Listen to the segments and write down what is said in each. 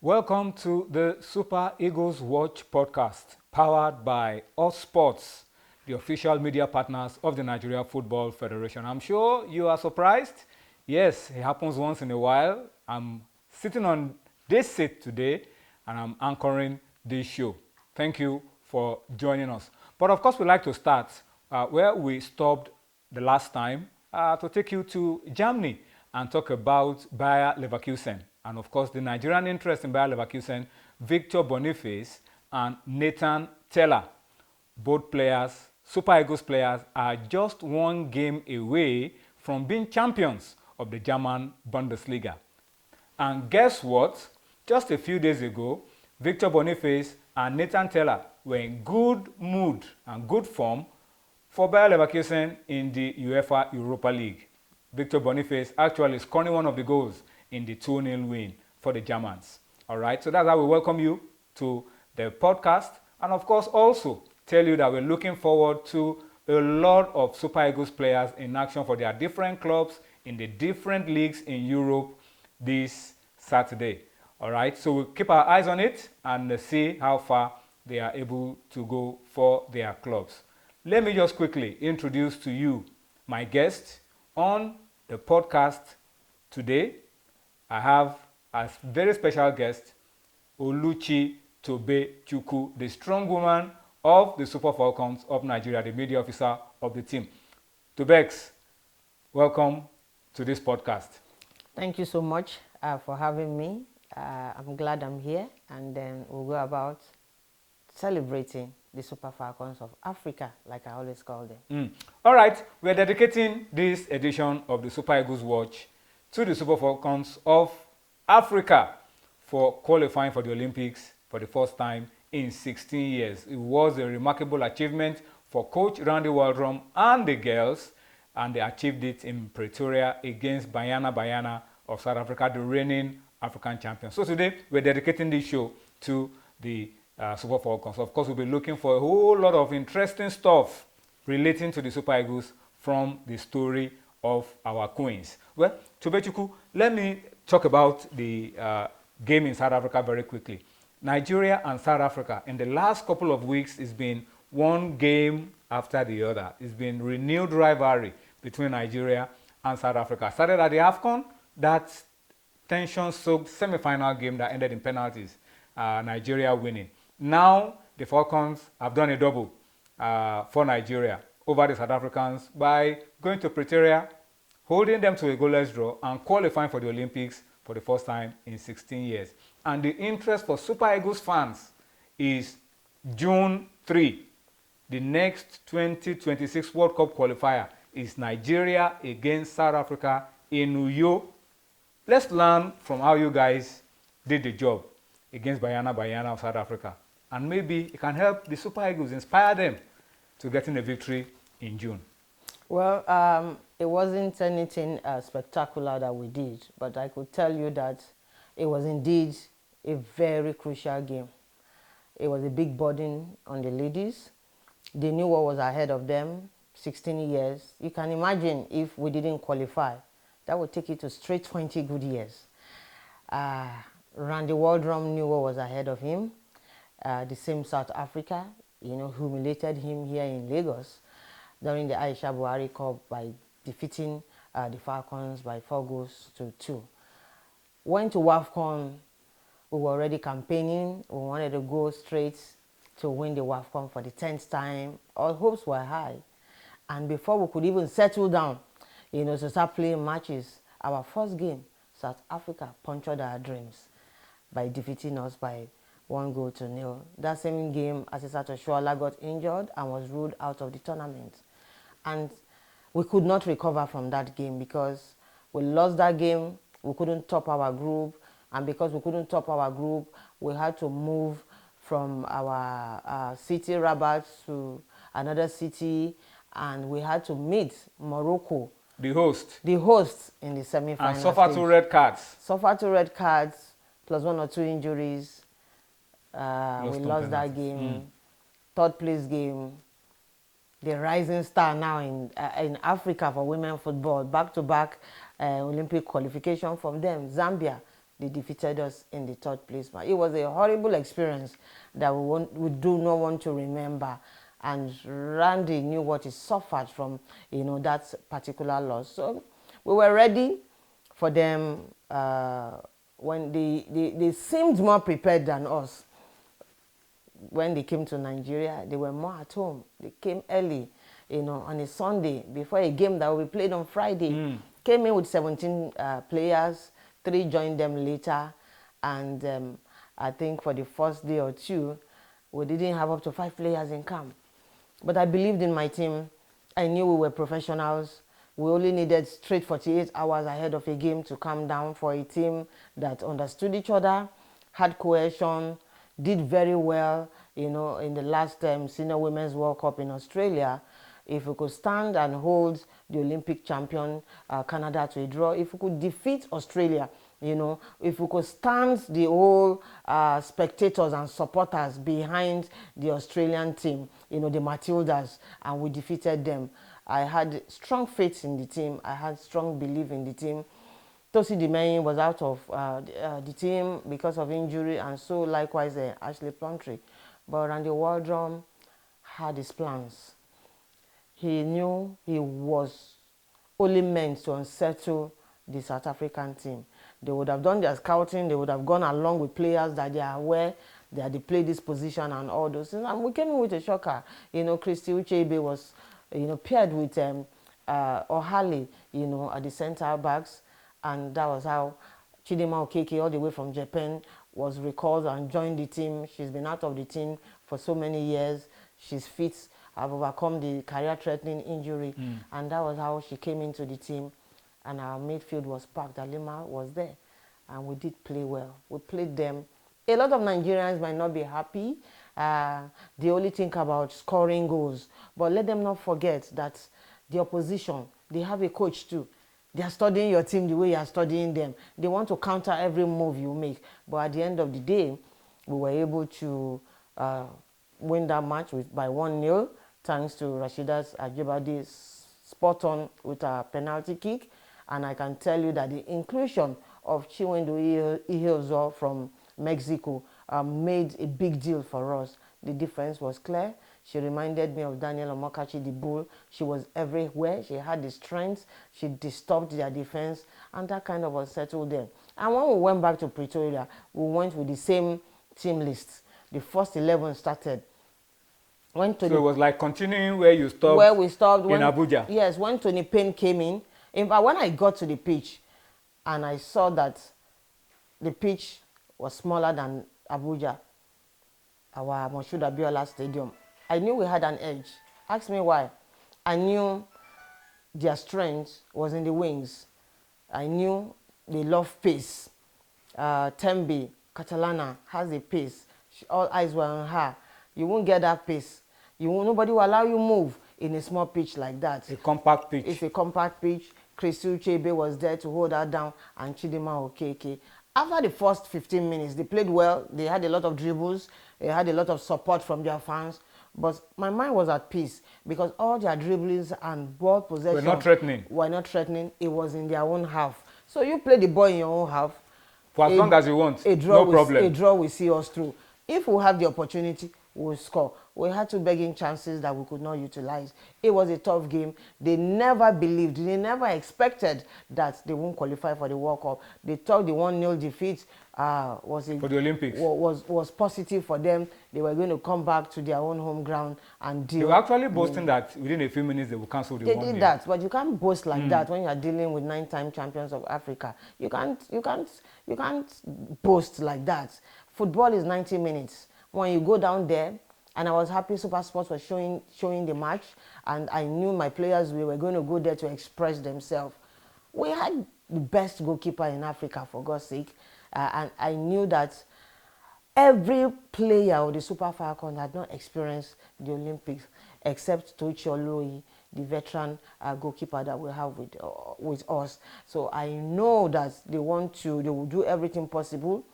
Welcome to the Super Eagles Watch podcast, powered by HotSports, the official media partners of the Nigeria Football Federation. I'm sure you are surprised. Yes, it happens once in a while. I'm sitting on this seat today and I'm anchoring this show. Thank you for joining us. But of course, we like to start where we stopped the last time to take you to Germany and talk about Bayer Leverkusen. And of course, the Nigerian interest in Bayer Leverkusen, Victor Boniface and Nathan Teller. Both players, Super Eagles players, are just one game away from being champions of the German Bundesliga. And guess what? Just a few days ago, Victor Boniface and Nathan Teller were in good mood and good form for Bayer Leverkusen in the UEFA Europa League. Victor Boniface actually scoring one of the goals in the 2-0 win for the Germans. All right, so that's how we welcome you to the podcast. And of course, also tell you that we're looking forward to a lot of Super Eagles players in action for their different clubs in the different leagues in Europe this Saturday. All right, so we'll keep our eyes on it and see how far they are able to go for their clubs. Let me just quickly introduce to you my guest on the podcast today. I have a very special guest, Oluchi Tobe Chukwu, the strong woman of the Super Falcons of Nigeria, the media officer of the team. Tobex, welcome to this podcast. Thank you so much for having me. I'm glad I'm here, and then we'll go about celebrating the Super Falcons of Africa, like I always call them. All right, we're dedicating this edition of the Super Eagles Watch to the Super Falcons of Africa for qualifying for the Olympics for the first time in 16 years. It was a remarkable achievement for Coach Randy Waldrum and the girls, and they achieved it in Pretoria against Banyana of South Africa, the reigning African champions. So today, we're dedicating this show to the Super Falcons. Of course, we'll be looking for a whole lot of interesting stuff relating to the Super Eagles from the story of our queens. Well, Tobe Chukwu, let me talk about the game in South Africa very quickly. Nigeria and South Africa, in the last couple of weeks, it's been one game after the other. It's been renewed rivalry between Nigeria and South Africa. Started at the AFCON, that tension-soaked semi-final game that ended in penalties, Nigeria winning. Now, the Falcons have done a double for Nigeria over the South Africans by going to Pretoria, holding them to a goalless draw, and qualifying for the Olympics for the first time in 16 years. And the interest for Super Eagles fans is June 3. The next 2026 World Cup qualifier is Nigeria against South Africa in Uyo. Let's learn from how you guys did the job against Banyana of South Africa. And maybe it can help the Super Eagles, inspire them to getting a victory in June. Well, it wasn't anything spectacular that we did, but I could tell you that it was indeed a very crucial game. It was a big burden on the ladies. They knew what was ahead of them, 16 years. You can imagine if we didn't qualify, that would take you to straight 20 good years. Randy Waldrum knew what was ahead of him. The same South Africa, humiliated him here in Lagos during the Aisha Buhari Cup by defeating the Falcons by 4-2. Went to WAFCON, we were already campaigning. We wanted to go straight to win the WAFCON for the 10th time. Our hopes were high. And before we could even settle down, to start playing matches, our first game, South Africa punctured our dreams by defeating us by 1-0. That same game, Asisa Toshuala got injured and was ruled out of the tournament. And we could not recover from that game because we lost that game. We couldn't top our group. And because we couldn't top our group, we had to move from our city, Rabat, to another city. And we had to meet Morocco, the host in the semi-final. And suffer 2 red cards. Suffer 2 red cards, plus 1 or 2 injuries. We lost that game. 3rd place game. The rising star now in Africa for women football. Back-to-back Olympic qualification from them. Zambia they defeated us in the third place. But it was a horrible experience that we do not want to remember. And Randy knew what he suffered from, that particular loss. So we were ready for them when they seemed more prepared than us. When they came to Nigeria, they were more at home. They came early, on a Sunday before a game that will be played on Friday. Came in with 17 players, 3 joined them later, and I think for the first day or two, we didn't have up to 5 players in camp. But I believed in my team. I knew we were professionals. We only needed straight 48 hours ahead of a game to calm down for a team that understood each other, had cohesion, did very well, in the last Senior Women's World Cup in Australia. If we could stand and hold the Olympic champion, Canada, to a draw, if we could defeat Australia, if we could stand the whole spectators and supporters behind the Australian team, the Matildas, and we defeated them. I had strong faith in the team. I had strong belief in the team. Tosi Dimeyin was out of the team because of injury, and so likewise Ashley Plumtree. But Randy Waldrum had his plans. He knew he was only meant to unsettle the South African team. They would have done their scouting. They would have gone along with players that they are aware that they play this position and all those things. And we came in with a shocker. Christy Ucheibe was, paired with O'Halley, at the center backs. And that was how Chidinma Okeke, all the way from Japan, was recalled and joined the team. She's been out of the team for so many years. She's fit, have overcome the career-threatening injury. And that was how she came into the team. And our midfield was packed. Alima was there. And we did play well. We played them. A lot of Nigerians might not be happy. They only think about scoring goals. But let them not forget that the opposition, they have a coach too. They are studying your team the way you are studying them. They want to counter every move you make. But at the end of the day, we were able to win that match by 1-0, thanks to Rashidat Ajibade's spot on with a penalty kick. And I can tell you that the inclusion of Chinwendu Iheozo from Mexico made a big deal for us. The difference was clear. She reminded me of Daniel Omokachi, the bull. She was everywhere. She had the strength. She disturbed their defense, and that kind of unsettled them. And when we went back to Pretoria, we went with the same team list. The first 11 started. So it was like continuing where you stopped. Where we stopped in Abuja. Yes, when Tony Payne came in. In fact, when I got to the pitch, and I saw that the pitch was smaller than Abuja, our Moshood Abiola Stadium, I knew we had an edge. Ask me why. I knew their strength was in the wings. I knew they love pace. Tembe, Catalana has a pace. All eyes were on her. You won't get that pace. Nobody will allow you move in a small pitch like that. A compact pitch. It's a compact pitch. Christy Ucheibe was there to hold her down, and Chidinma Okeke. After the first 15 minutes, they played well. They had a lot of dribbles. They had a lot of support from their fans. But my mind was at peace because all their dribblings and ball possession were not threatening. It was in their own half. So you play the ball in your own half. For as long as you want, no problem. A draw will see us through. If we have the opportunity, we'll score. We had 2 begging chances that we could not utilize. It was a tough game. They never believed, they never expected that they won't qualify for the World Cup. They thought the 1-0 defeat for the Olympics was positive for them. They were going to come back to their own home ground and deal. They were actually boasting that within a few minutes they would cancel the 1-0. They did that, but you can't boast like that when you are dealing with 9-time champions of Africa. You can't boast like that. Football is 90 minutes. When you go down there, and I was happy Super Sports was showing the match, and I knew my players were going to go there to express themselves. We had the best goalkeeper in Africa, for God's sake, and I knew that every player of the Super Falcons had not experienced the Olympics except Tochi Oloyi, the veteran goalkeeper that we have with us. So I know that they will do everything possible.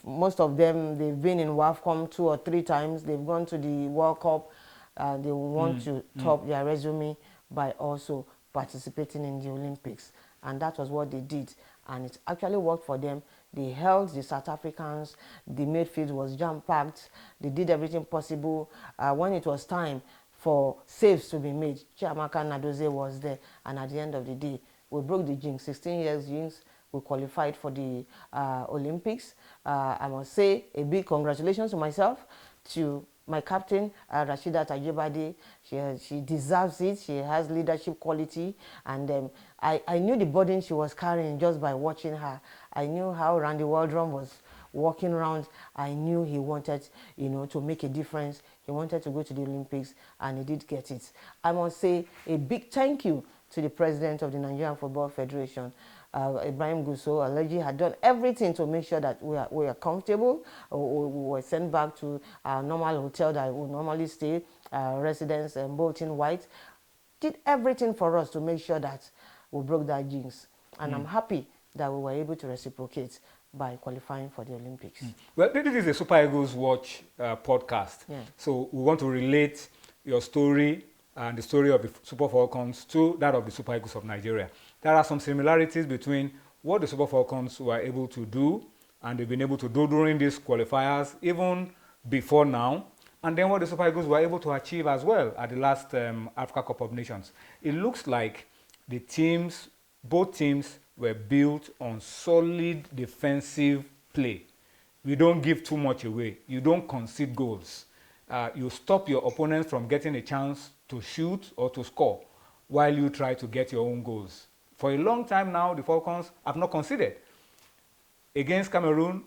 Most of them, they've been in WAFCON 2 or 3 times. They've gone to the World Cup. They want to top their resume by also participating in the Olympics. And that was what they did. And it actually worked for them. They held the South Africans. The midfield was jam-packed. They did everything possible. When it was time for saves to be made, Chiamaka Nadozie was there. And at the end of the day, we broke the jinx, 16 years jinx. We qualified for the Olympics. I must say a big congratulations to myself, to my captain, Rashida Tajibade. She deserves it. She has leadership quality. And I knew the burden she was carrying just by watching her. I knew how Randy Waldron was walking around. I knew he wanted, to make a difference. He wanted to go to the Olympics, and he did get it. I must say a big thank you to the president of the Nigerian Football Federation, Ibrahim Gusso. Alaji had done everything to make sure that we are comfortable. We were sent back to our normal hotel that we normally stay, residence in Bolton White. Did everything for us to make sure that we broke that jinx. And I'm happy that we were able to reciprocate by qualifying for the Olympics. Well, this is a Super Eagles Watch podcast. Yeah. So we want to relate your story and the story of the Super Falcons to that of the Super Eagles of Nigeria. There are some similarities between what the Super Falcons were able to do and they've been able to do during these qualifiers, even before now, and then what the Super Eagles were able to achieve as well at the last Africa Cup of Nations. It looks like the teams, both teams, were built on solid defensive play. You don't give too much away. You don't concede goals. You stop your opponents from getting a chance to shoot or to score while you try to get your own goals. For a long time now, the Falcons have not conceded. Against Cameroon,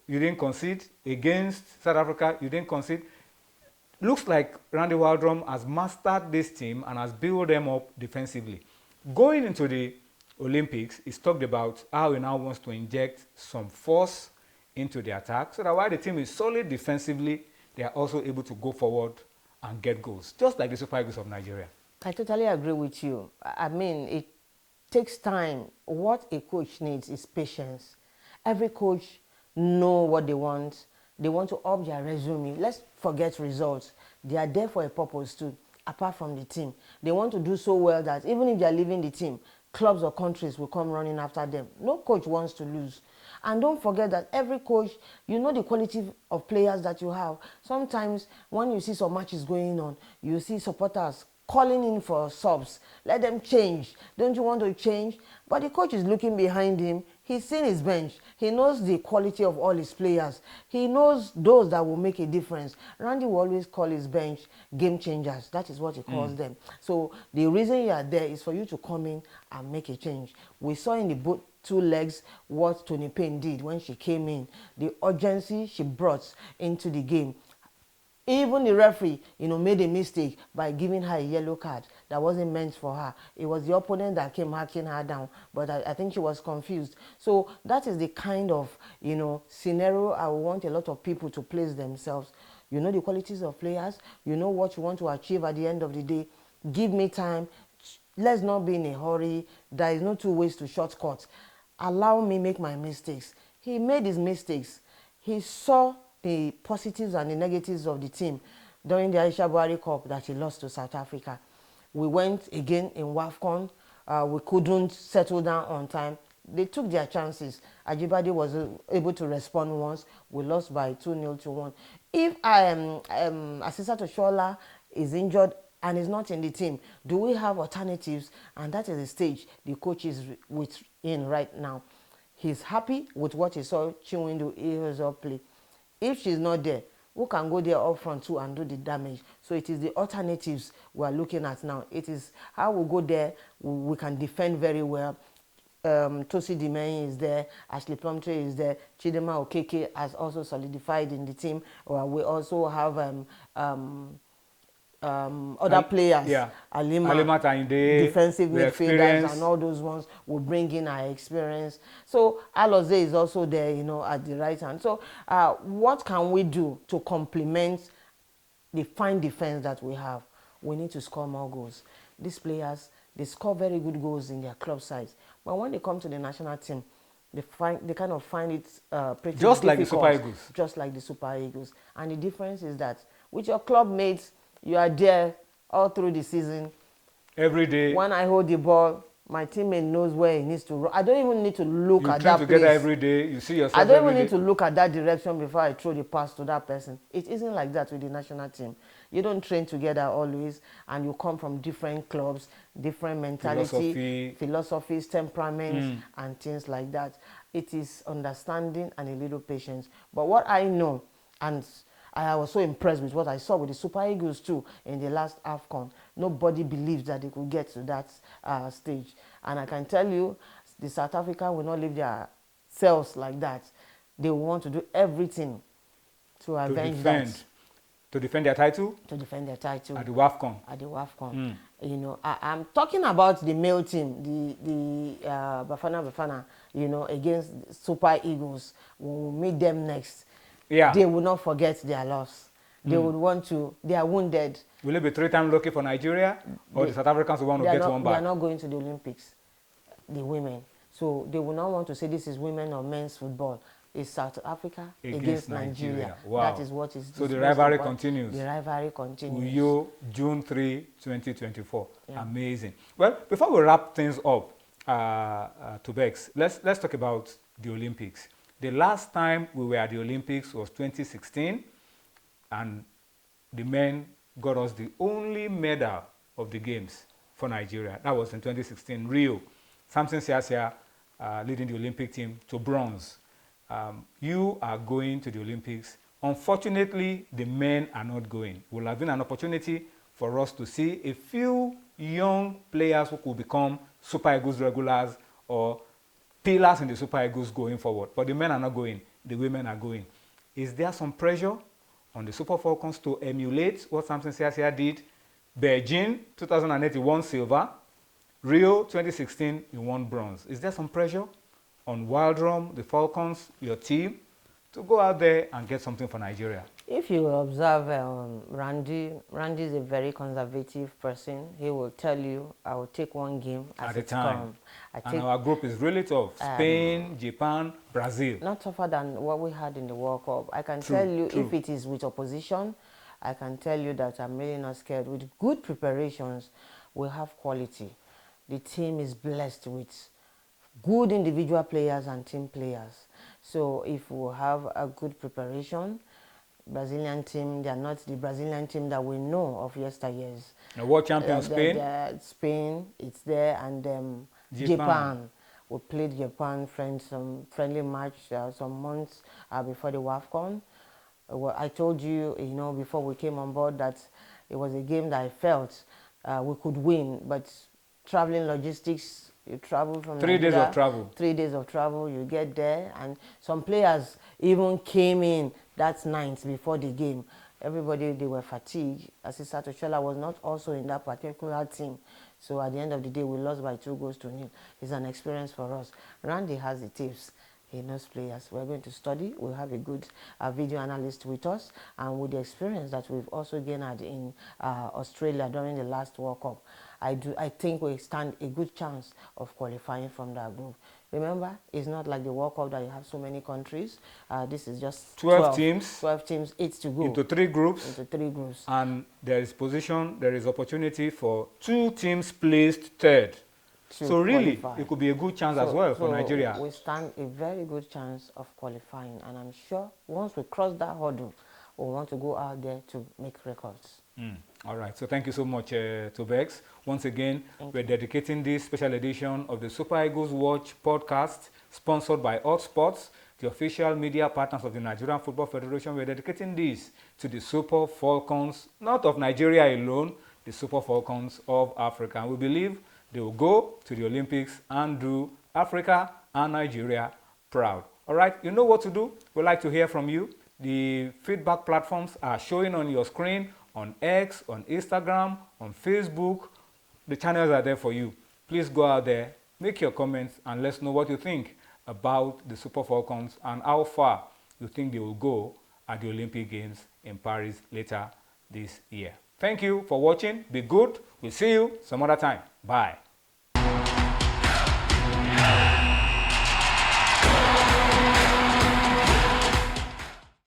you didn't concede. Against South Africa, you didn't concede. Looks like Randy Waldron has mastered this team and has built them up defensively. Going into the Olympics, he's talked about how he now wants to inject some force into the attack so that while the team is solid defensively, they are also able to go forward and get goals, just like the Super Eagles of Nigeria. I totally agree with you. I mean, it takes time. What a coach needs is patience. Every coach knows what they want. They want to up their resume. Let's forget results. They are there for a purpose too, apart from the team. They want to do so well that even if they are leaving the team, clubs or countries will come running after them. No coach wants to lose. And don't forget that every coach, you know the quality of players that you have. Sometimes when you see some matches going on, you see supporters calling in for subs. Let them change. Don't you want to change? But the coach is looking behind him. He's seen his bench. He knows the quality of all his players. He knows those that will make a difference. Randy will always call his bench game changers. That is what he calls them. So the reason you are there is for you to come in and make a change. We saw in the both two legs what Tony Payne did when she came in. The urgency she brought into the game. Even the referee, made a mistake by giving her a yellow card that wasn't meant for her. It was the opponent that came hacking her down, but I think she was confused. So that is the kind of, scenario I want a lot of people to place themselves. You know the qualities of players. You know what you want to achieve at the end of the day. Give me time. Let's not be in a hurry. There is no two ways to shortcut. Allow me make my mistakes. He made his mistakes. He saw the positives and the negatives of the team during the Aisha Buhari Cup that he lost to South Africa. We went again in WAFCON. We couldn't settle down on time. They took their chances. Ajibade was able to respond once. We lost by 2-0 to 1. If Asisa Toshola is injured and is not in the team, do we have alternatives? And that is the stage the coach is in right now. He's happy with what he saw Chinwendu Ihezuo play. If she's not there, who can go there up front too and do the damage? So it is the alternatives we are looking at now. It is how we go there, we can defend very well. Tosi Dimeni is there, Ashley Plumtree is there, Chidema Okeke has also solidified in the team. We also have other players, yeah. Alima Tainde, defensive midfielders and all those ones will bring in our experience. So Aloze is also there, at the right hand. So what can we do to complement the fine defense that we have? We need to score more goals. These players, they score very good goals in their club sides, but when they come to the national team, they kind of find it pretty just difficult. Like the Super Eagles. Just like the Super Eagles. And the difference is that with your club mates, you are there all through the season. Every day. When I hold the ball, My teammate knows where he needs to run. I don't even need to look You at train that together place. every day. You see yourself I don't every even day. need to look at that direction before I throw the pass to that person. It isn't like that with the national team. You don't train together always, and you come from different clubs, different mentality, philosophies, temperaments, and things like that. It is understanding and a little patience. But what I know, and I was so impressed with what I saw with the Super Eagles too in the last AFCON. Nobody believed that they could get to that stage. And I can tell you, the South Africa will not leave their selves like that. They will want to do everything to avenge that. To defend their title? To defend their title. At the WAFCON. At the WAFCON. You know, I'm talking about the male team, the Bafana, you know, against Super Eagles. When we meet them next, they will not forget their loss. They would want to, they are wounded. Will it be 3-time lucky for Nigeria? Or the South Africans will want to get one back? They are not going to the Olympics, the women. So they will not want to say this is women or men's football. It's South Africa against Nigeria. Wow. That is what is. So the rivalry continues. The rivalry continues. Uyo, June 3, 2024. Yeah. Amazing. Well, before we wrap things up, to Bex, let's talk about the Olympics. The last time we were at the Olympics was 2016, and the men got us the only medal of the games for Nigeria. That was in 2016, Rio. Samson Siasia leading the Olympic team to bronze. You are going to the Olympics. Unfortunately, the men are not going. It will have been an opportunity for us to see a few young players who could become Super Eagles regulars or pillars in the Super Eagles going forward. But the men are not going. The women are going. Is there some pressure on the Super Falcons to emulate what Samson Siasia did? Beijing 2008, he won silver. Rio 2016, he won bronze. Is there some pressure on Wildrum, the Falcons, your team, to go out there and get something for Nigeria? If you observe Randy is a very conservative person. He will tell you, I will take one game at a time. And our group is really tough. Spain, Japan, Brazil. Not tougher than what we had in the World Cup. I can tell you, if it is with opposition, I can tell you that I'm really not scared. With good preparations, we have quality. The team is blessed with good individual players and team players. So if we have a good preparation, Brazilian team, they are not the Brazilian team that we know of yesteryears. The world champion Spain? Spain, it's there, and Japan. We played Japan some friendly match some months before the WAFCON. Well, I told you, you know, before we came on board that it was a game that I felt we could win, but traveling logistics, you travel from 3 days of travel. 3 days of travel, you get there, and some players even came in that night before the game. Everybody, they were fatigued. Asisa Toshola was not also in that particular team. So at the end of the day, we lost by 2-0. It's an experience for us. Randy has the tips. He knows players. We're going to study. We'll have a good video analyst with us. And with the experience that we've also gained in Australia during the last World Cup, I think we stand a good chance of qualifying from that group. Remember, it's not like the World Cup that you have so many countries. This is just 12 teams. 12 teams, 8 to go. Into 3 groups. Into 3 groups. And there is opportunity for 2 teams placed third. So really, it could be a good chance as well for Nigeria. We stand a very good chance of qualifying. And I'm sure once we cross that hurdle, we want to go out there to make records. All right. So thank you so much, Tobex. Once again, we're dedicating this special edition of the Super Eagles Watch podcast, sponsored by HotSports, the official media partners of the Nigerian Football Federation. We're dedicating this to the Super Falcons, not of Nigeria alone, the Super Falcons of Africa. And we believe they will go to the Olympics and do Africa and Nigeria proud. All right, you know what to do. We'd like to hear from you. The feedback platforms are showing on your screen, on X, on Instagram, on Facebook. The channels are there for you. Please go out there, make your comments, and let us know what you think about the Super Falcons and how far you think they will go at the Olympic Games in Paris later this year. Thank you for watching. Be good. We'll see you some other time. Bye.